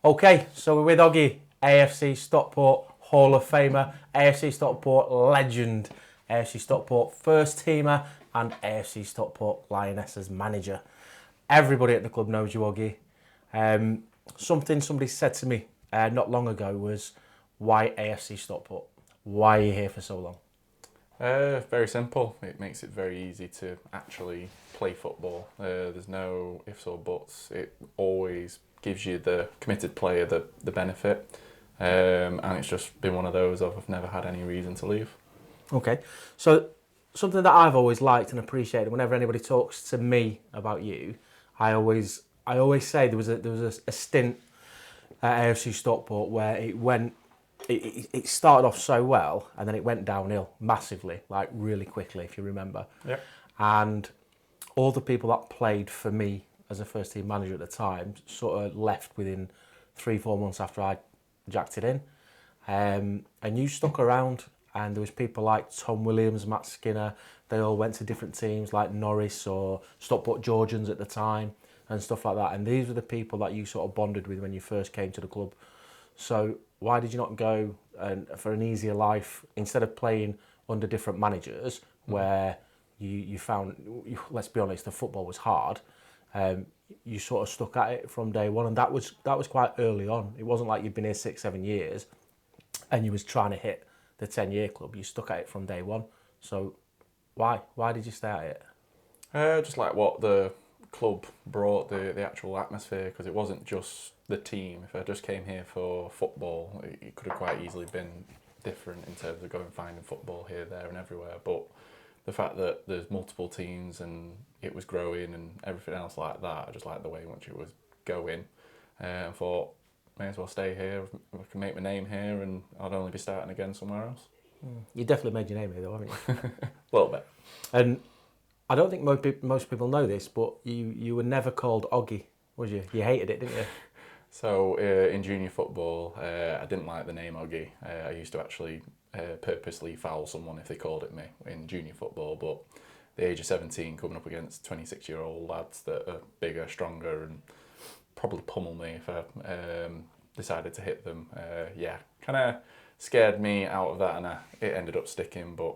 Okay, so we're with Oggy, AFC Stockport Hall of Famer, AFC Stockport legend, AFC Stockport first teamer, and AFC Stockport Lionesses manager. Everybody at the club knows you, Oggy. Something somebody said to me not long ago was, why AFC Stockport? Why are you here for so long? Very simple. It makes it very easy to actually play football. There's no ifs or buts. It always gives you the committed player the benefit. And it's just been one of those of I've never had any reason to leave. Okay, so something that I've always liked and appreciated whenever anybody talks to me about you, I always say there was a stint at AFC Stockport where it started off so well and then it went downhill massively, like really quickly, if you remember. Yeah. And all the people that played for me as a first team manager at the time sort of left within 3-4 months after I jacked it in. And you stuck around, and there was people like Tom Williams, Matt Skinner. They all went to different teams like Norris or Stockport Georgians at the time and stuff like that. And these were the people that you sort of bonded with when you first came to the club. So why did you not go for an easier life instead of playing under different managers where you found, let's be honest, the football was hard. You sort of stuck at it from day one, and that was quite early on. It wasn't like you'd been here 6-7 years and you was trying to hit the 10-year club. You stuck at it from day one. So why did you stay at it? Just like what the club brought, the actual atmosphere, because it wasn't just the team. If I just came here for football, it could have quite easily been different in terms of going finding football here, there and everywhere. But the fact that there's multiple teams and it was growing and everything else like that, I just liked the way in which it was going. I thought, may as well stay here, I can make my name here and I'd only be starting again somewhere else. You definitely made your name here, though, haven't you? A little bit. And I don't think most people know this, but you were never called Oggy, was you? You hated it, didn't you? So in junior football, I didn't like the name Oggy. I used to actually purposely foul someone if they called it me in junior football, but the age of 17 coming up against 26-year-old lads that are bigger, stronger and probably pummel me if I decided to hit them, kind of scared me out of that, and it ended up sticking. But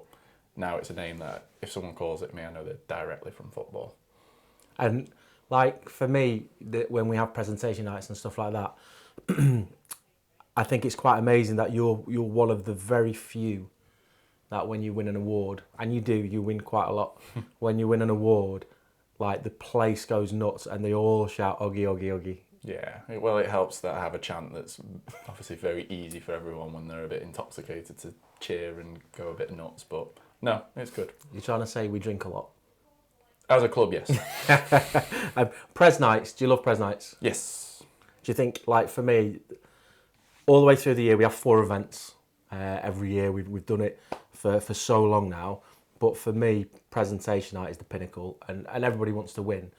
now it's a name that if someone calls it me, I know they're directly from football. And like for me, when we have presentation nights and stuff like that, I think it's quite amazing that you're one of the very few that when you win an award, and you win quite a lot, when you win an award, like the place goes nuts and they all shout Oggy, Oggy, Oggy. Yeah, well, it helps that I have a chant that's obviously very easy for everyone when they're a bit intoxicated to cheer and go a bit nuts, but no, it's good. You're trying to say we drink a lot. As a club, yes. Pres nights, do you love Pres nights? Yes. Do you think, like for me, all the way through the year, we have 4 events every year. We've done it for so long now. But for me, presentation night is the pinnacle, and everybody wants to win.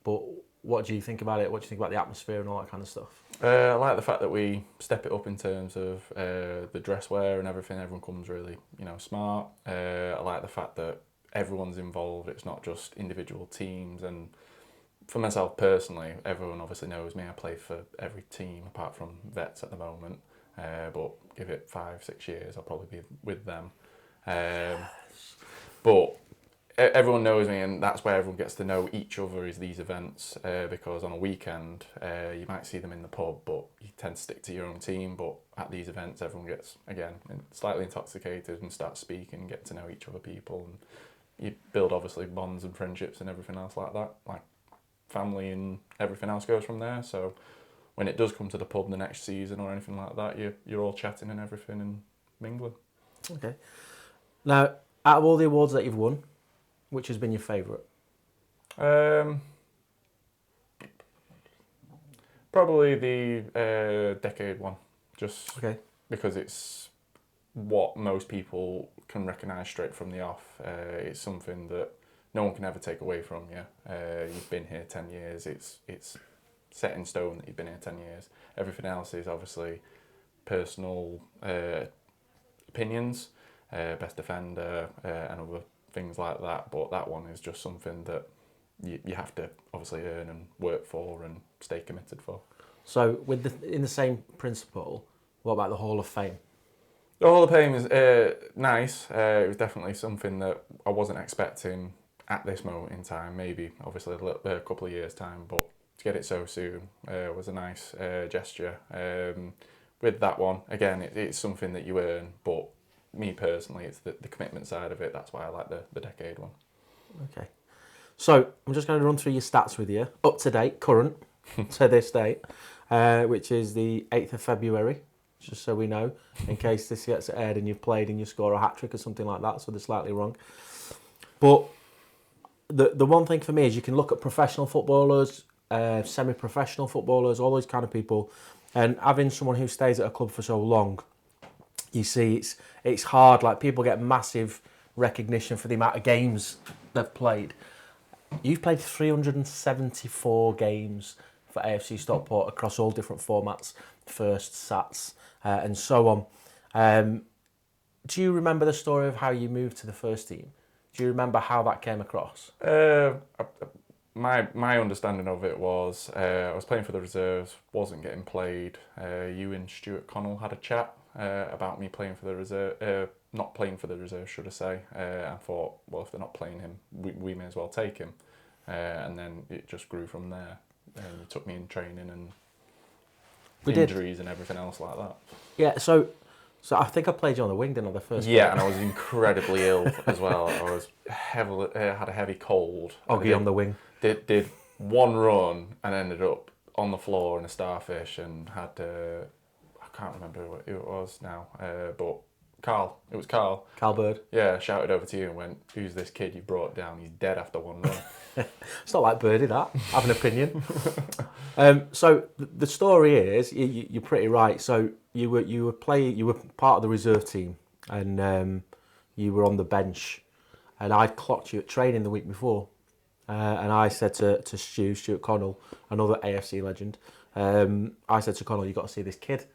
But what do you think about it? What do you think about the atmosphere and all that kind of stuff? I like the fact that we step it up in terms of the dress wear and everything. Everyone comes really, smart. I like the fact that everyone's involved. It's not just individual teams. And for myself personally, everyone obviously knows me. I play for every team apart from vets at the moment. But give it 5-6 years, I'll probably be with them. But everyone knows me, and that's where everyone gets to know each other is these events, because on a weekend you might see them in the pub, but you tend to stick to your own team. But at these events, everyone gets, again, slightly intoxicated and starts speaking, get to know each other people, and you build obviously bonds and friendships and everything else like that. Like family and everything else goes from there. So when it does come to the pub the next season or anything like that, you're all chatting and everything and mingling. Okay. Now, out of all the awards that you've won, which has been your favourite? Probably the decade one, just Okay. because it's what most people can recognise straight from the off. It's something that no one can ever take away from you. You've been here 10 years. It's set in stone that you've been here 10 years. Everything else is obviously personal opinions, best defender, and other things like that. But that one is just something that you have to obviously earn and work for and stay committed for. So in the same principle, what about the Hall of Fame? The Hall of Fame is nice. It was definitely something that I wasn't expecting at this moment in time. Maybe, obviously, a couple of years' time, but to get it so soon was a nice gesture. With that one, again, it's something that you earn, but me personally, it's the commitment side of it. That's why I like the decade one. Okay. So I'm just going to run through your stats with you, up to date, current to this date, which is the 8th of February, just so we know, in case this gets aired and you've played and you score a hat-trick or something like that, so they're slightly wrong. But the one thing for me is you can look at professional footballers, semi-professional footballers, all those kind of people, and having someone who stays at a club for so long, you see it's hard. Like, people get massive recognition for the amount of games they've played. You've played 374 games for AFC Stockport across all different formats, first, Sats, and so on. Do you remember the story of how you moved to the first team? Do you remember how that came across? My understanding of it was I was playing for the reserves, wasn't getting played. You and Stuart Connell had a chat about me playing for the reserve, not playing for the reserve, should I say. I thought, well, if they're not playing him, we may as well take him. And then it just grew from there. You took me in training and injuries and everything else like that. Yeah, so I think I played you on the wing, didn't I, the first game? Yeah, and I was incredibly ill as well. I was had a heavy cold. Oggy on the wing. Did one run and ended up on the floor in a starfish and had I can't remember who it was now, but Carl. It was Carl. Carl Bird. Yeah, shouted over to you and went, "Who's this kid you brought down? He's dead after one run." It's not like Birdie, that. I have an opinion. So the story is, you're pretty right. So you were part of the reserve team, and you were on the bench, and I'd clocked you at training the week before, and I said to Stuart Connell, another AFC legend, I said to Connell, "You got to see this kid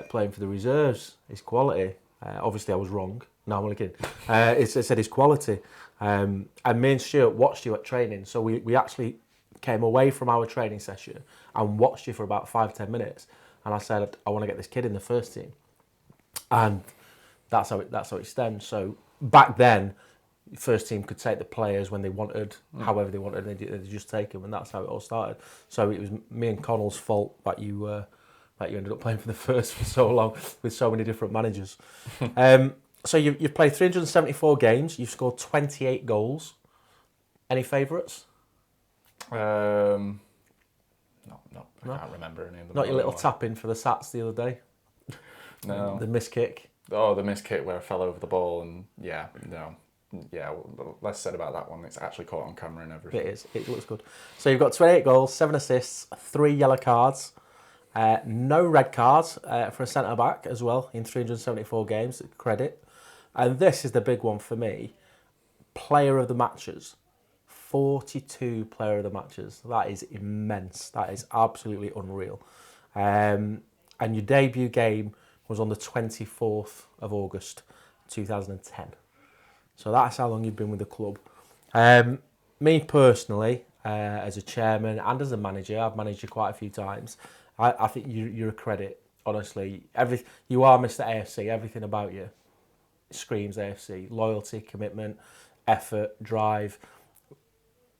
playing for the reserves. His quality." Obviously, I was wrong. No, I'm only kidding. It said his quality. And me and Stuart watched you at training. So we actually came away from our training session and watched you for about 5-10 minutes. And I said, I want to get this kid in the first team. And that's how it stemmed. So back then, the first team could take the players when they wanted, however they wanted, and they'd just take them. And that's how it all started. So it was me and Connell's fault that you ended up playing for the first for so long with so many different managers. So you've played 374 games. You've scored 28 goals. Any favourites? No, I can't remember any of them. Not your little tap in for the Sats the other day? No. The miss kick? Oh, the miss kick where I fell over the ball and less said about that one. It's actually caught on camera and everything. It is. It looks good. So you've got 28 goals, 7 assists, 3 yellow cards. No red cards for a centre-back as well in 374 games, credit. And this is the big one for me. Player of the matches. 42 player of the matches. That is immense. That is absolutely unreal. And your debut game was on the 24th of August 2010. So that's how long you've been with the club. Me personally, as a chairman and as a manager, I've managed you quite a few times. I think you're a credit, honestly. You are Mr. AFC. Everything about you screams AFC. Loyalty, commitment, effort, drive.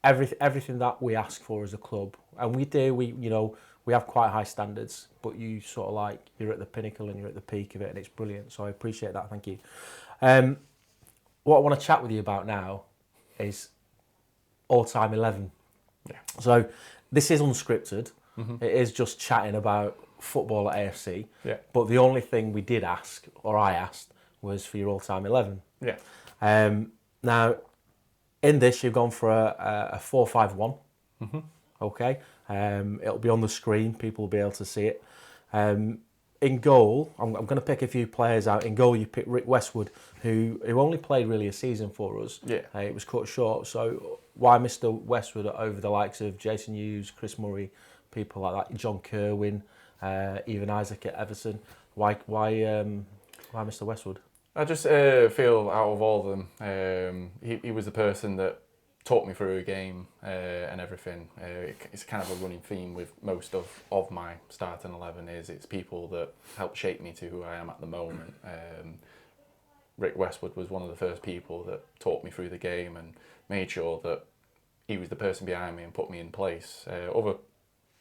Everything that we ask for as a club, and we do. We have quite high standards, but you sort of you're at the pinnacle and you're at the peak of it, and it's brilliant. So I appreciate that. Thank you. What I want to chat with you about now is all-time 11. Yeah. So this is unscripted. Mm-hmm. It is just chatting about football at AFC. Yeah. But the only thing we did ask, or I asked, was for your all-time 11. Yeah. Now, in this, you've gone for a 4-5-1. Mm-hmm. Okay. It'll be on the screen. People will be able to see it. In goal, I'm going to pick a few players out. In goal, you picked Rick Westwood, who only played really a season for us. Yeah. It was cut short. So why Mr. Westwood over the likes of Jason Hughes, Chris Murray, people like that, John Kerwin, even Isaac at Everton? Why Mr. Westwood? I just feel out of all of them, he was the person that talk me through a game and everything. It's kind of a running theme with most of my starting 11 is it's people that help shape me to who I am at the moment. Rick Westwood was one of the first people that taught me through the game and made sure that he was the person behind me and put me in place. Other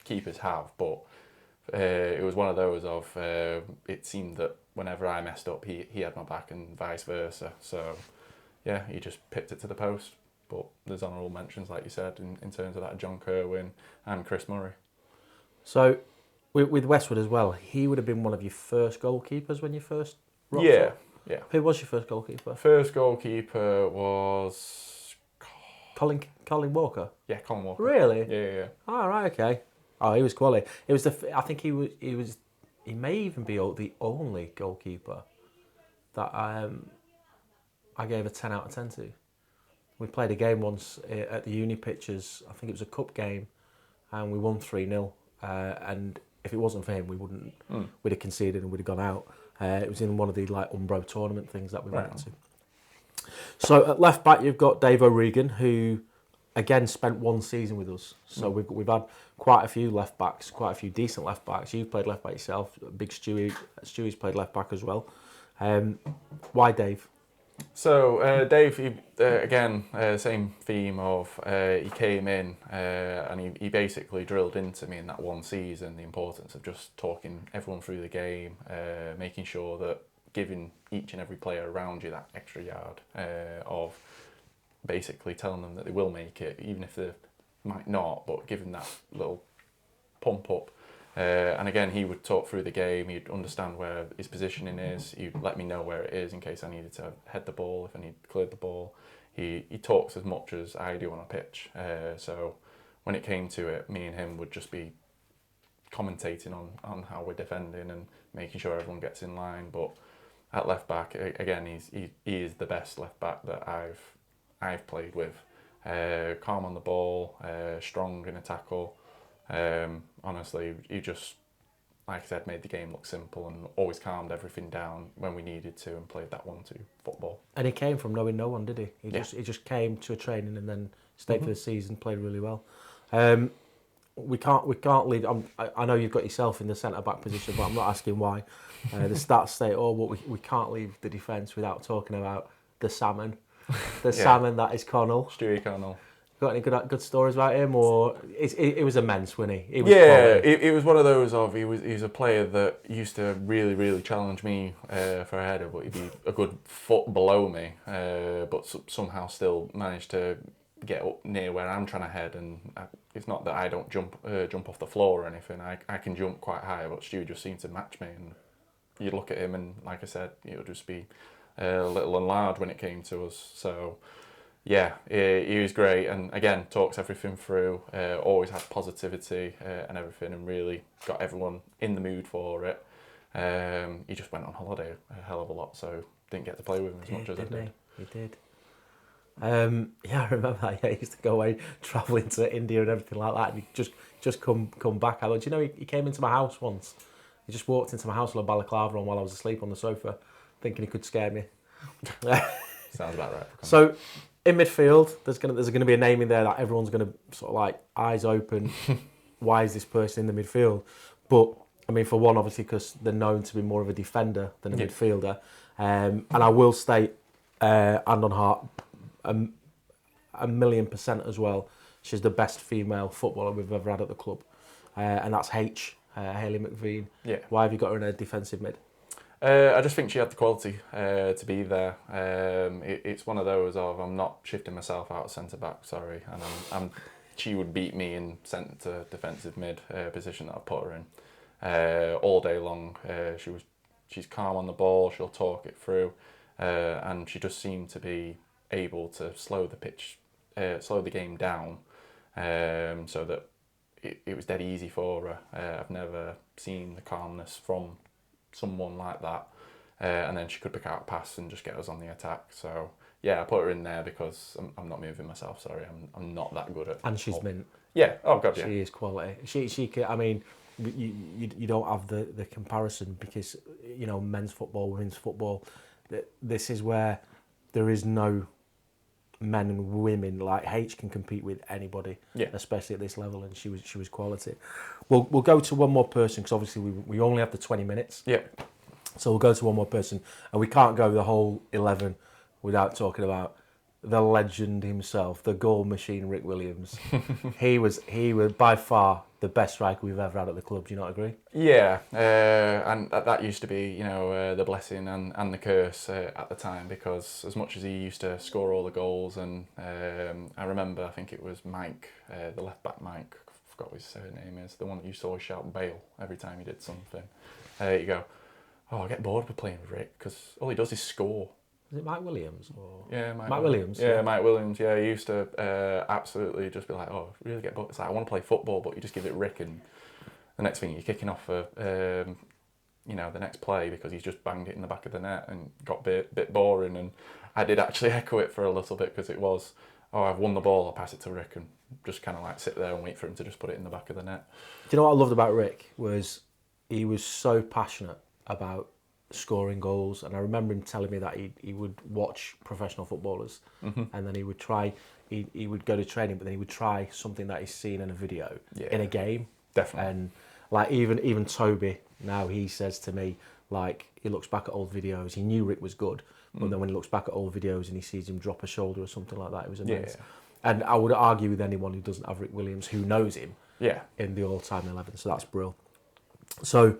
keepers have, but it was one of those of it seemed that whenever I messed up, he had my back and vice versa. So yeah, he just picked it to the post. But there's honourable mentions, like you said, in terms of that John Kerwin and Chris Murray. So with Westwood as well, he would have been one of your first goalkeepers when you first rocked Yeah, up. yeah. Who was your first goalkeeper? First goalkeeper was Colin Walker. yeah, Colin Walker. Really? Yeah. Oh, right, okay. Oh, he was quality. It was I think he may even be the only goalkeeper that I gave a 10 out of 10 to. We played a game once at the uni pitches. I think it was a cup game, and we won 3-0. And if it wasn't for him, we wouldn't. We'd have conceded and we'd have gone out. It was in one of the like Umbro tournament things that we went to. So at left back, you've got Dave O'Regan, who again spent one season with us. So we've had quite a few left backs, quite a few decent left backs. You've played left back yourself. Big Stewie's played left back as well. Why Dave? So Dave, again, same theme of he came in and he basically drilled into me in that one season the importance of just talking everyone through the game, making sure that giving each and every player around you that extra yard of basically telling them that they will make it, even if they might not, but giving that little pump up. And again, he would talk through the game, he'd understand where his positioning is, he'd let me know where it is in case I needed to head the ball, if I needed to clear the ball. He talks as much as I do on a pitch. So when it came to it, me and him would just be commentating on how we're defending and making sure everyone gets in line. But at left back, again, he is the best left back that I've played with. Calm on the ball, strong in a tackle. Honestly, he just, like I said, made the game look simple and always calmed everything down when we needed to and played that 1-2 football. And he came from knowing no one, did he? He just came to a training and then stayed for the season, played really well. We can't leave. I know you've got yourself in the centre back position, but I'm not asking why. The stats say it all, but we can't leave the defence without talking about the salmon, salmon that is Connell. Stewie Connell. Got any good stories about him, or it was immense, wasn't he? It was one of those of he was a player that used to really challenge me for a header, but he'd be a good foot below me, but somehow still managed to get up near where I'm trying to head. And it's not that I don't jump off the floor or anything. I can jump quite high, but Stu just seemed to match me. And you look at him, and like I said, it would just be little and loud when it came to us. So. Yeah, he was great, and again, talks everything through, always had positivity and everything, and really got everyone in the mood for it. He just went on holiday a hell of a lot, so didn't get to play with him as much as I did. He did. Yeah, I remember that. Yeah, he used to go away travelling to India and everything like that, and he'd just come back. Do you know he came into my house once? He just walked into my house with a balaclava on while I was asleep on the sofa, thinking he could scare me. Sounds about right. So. In midfield, there's gonna be a name in there that everyone's gonna sort of like eyes open. Why is this person in the midfield? But I mean, for one, obviously, because they're known to be more of a defender than a midfielder. And I will state, hand on heart, a 1,000,000% as well. She's the best female footballer we've ever had at the club, and that's Hayley McVean. Yeah. Why have you got her in a defensive mid? I just think she had the quality to be there. It's one of those of I'm not shifting myself out of centre back, sorry, and she would beat me in centre defensive mid position that I put her in all day long. She's calm on the ball. She'll talk it through, and she just seemed to be able to slow the game down, so that it was dead easy for her. I've never seen the calmness from someone like that, and then she could pick out a pass and just get us on the attack. So yeah, I put her in there because I'm not moving myself. Sorry, I'm not that good at. And she's mint. Yeah. Oh god, yeah. She is quality. She can. I mean, you don't have the comparison because men's football, women's football. This is where there is no men and women. Like H can compete with anybody, Yeah. especially at this level, and she was quality. We'll go to one more person because obviously we only have the 20 minutes. Yeah. So we'll go to one more person, and we can't go the whole 11 without talking about the legend himself, the goal machine, Rick Williams. he was by far the best striker we've ever had at the club. Do you not agree? Yeah, and that used to be, the blessing and the curse at the time, because as much as he used to score all the goals, and I remember, I think it was Mike, the left back Mike, I forgot what his surname is, the one that you saw shout Bale every time he did something. You go, oh, I get bored with playing with Rick because all he does is score. Is it Mike Williams? Or... Yeah, Mike Williams. Yeah, Mike Williams. Yeah, he used to absolutely just be like, oh, really get bored. It's like, I want to play football, but you just give it Rick, and the next thing you're kicking off for, the next play because he's just banged it in the back of the net and got a bit boring. And I did actually echo it for a little bit because it was, oh, I've won the ball, I'll pass it to Rick, and just kind of like sit there and wait for him to just put it in the back of the net. Do you know what I loved about Rick was he was so passionate about scoring goals, and I remember him telling me that he would watch professional footballers, and then he would try. He would go to training, but then he would try something that he's seen in a video in a game. Definitely. And like even Toby now, he says to me, like, he looks back at old videos. He knew Rick was good, but then when he looks back at old videos and he sees him drop a shoulder or something like that, it was amazing. Yeah. And I would argue with anyone who doesn't have Rick Williams, who knows him, in the all-time 11. So that's brilliant. So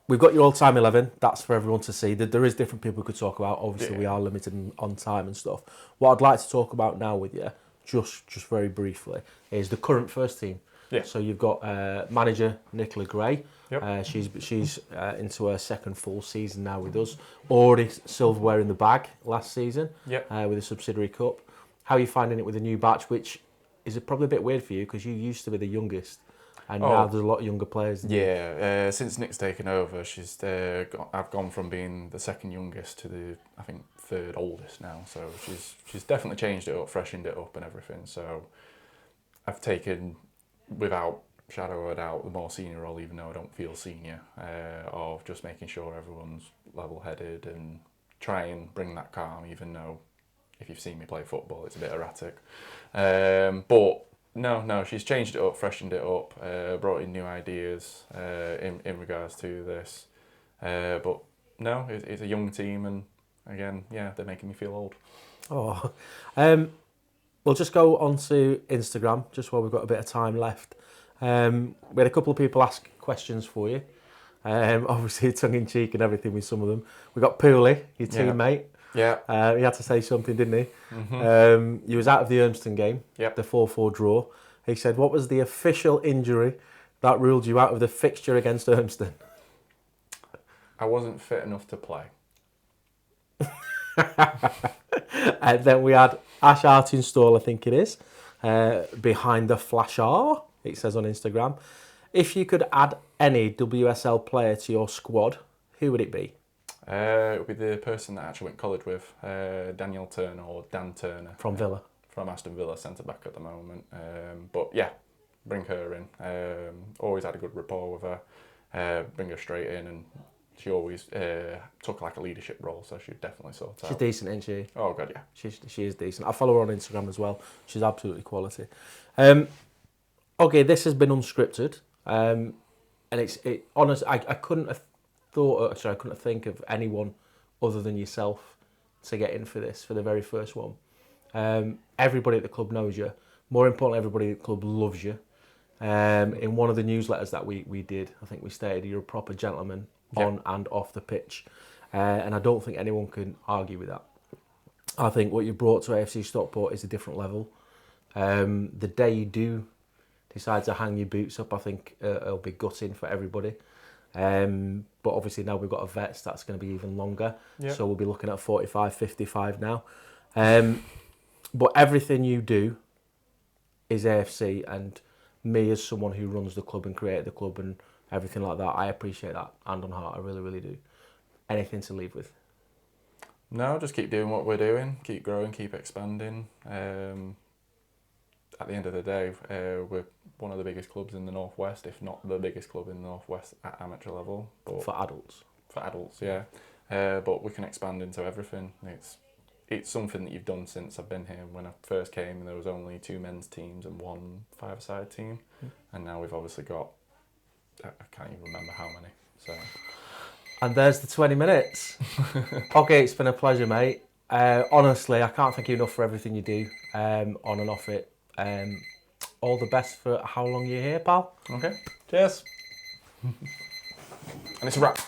we've got your all-time 11. That's for everyone to see. There is different people we could talk about. Obviously, we are limited on time and stuff. What I'd like to talk about now with you, just very briefly, is the current first team. Yeah. So you've got manager Nicola Gray. Yep. She's into her second full season now with us. Already silverware in the bag last season. Yep. With a subsidiary cup. How are you finding it with the new batch, which is probably a bit weird for you because you used to be the youngest, and now there's a lot of younger players. Yeah. Since Nick's taken over, I've gone from being the second youngest to the, I think, third oldest now. So she's definitely changed it up, freshened it up, and everything. So I've taken, without shadow of a doubt, the more senior role, even though I don't feel senior, of just making sure everyone's level-headed and try and bring that calm, even though if you've seen me play football, it's a bit erratic. But no, she's changed it up, freshened it up, brought in new ideas in regards to this. But no, it's a young team, and again, they're making me feel old. Oh, we'll just go on to Instagram just while we've got a bit of time left. We had a couple of people ask questions for you. Obviously, tongue in cheek and everything with some of them. We got Pooley, your teammate. Yeah. He had to say something, didn't he? Mm-hmm. You was out of the Urmston game, the 4-4 draw. He said, what was the official injury that ruled you out of the fixture against Urmston? I wasn't fit enough to play. And then we had Ash Art Install, I think it is, behind the flasher, it says on Instagram. If you could add any WSL player to your squad, who would it be? It would be the person that I actually went to college with, Daniel Turner, or Dan Turner. From Villa. From Aston Villa, centre-back at the moment. But yeah, bring her in. Always had a good rapport with her. Bring her straight in, and she always took like a leadership role, so she'd definitely sort out. She's decent, isn't she? Oh, God, yeah. She is decent. I follow her on Instagram as well. She's absolutely quality. Okay, this has been unscripted. And honest, I couldn't have I couldn't think of anyone other than yourself to get in for this, for the very first one. Everybody at the club knows you. More importantly, everybody at the club loves you. In one of the newsletters that we did, I think we stated you're a proper gentleman on and off the pitch. And I don't think anyone can argue with that. I think what you brought to AFC Stockport is a different level. The day you do decide to hang your boots up, I think it'll be gutting for everybody. But obviously now we've got a vets, that's going to be even longer. So we'll be looking at 45, 55 now. But everything you do is AFC, and me as someone who runs the club and created the club and everything like that, I appreciate that hand on heart, I really, really do. Anything to leave with? No, just keep doing what we're doing, keep growing, keep expanding. At the end of the day, we're one of the biggest clubs in the Northwest, if not the biggest club in the Northwest at amateur level. But for adults? For adults, yeah. But we can expand into everything. It's it's something that you've done since I've been here. When I first came, there was only 2 men's teams and 1 5-a-side team, and now we've obviously got, I can't even remember how many. So, and there's the 20 minutes. Okay, it's been a pleasure, mate. Honestly, I can't thank you enough for everything you do on and off it. All the best for how long you're here, pal. okay, cheers. And it's a wrap.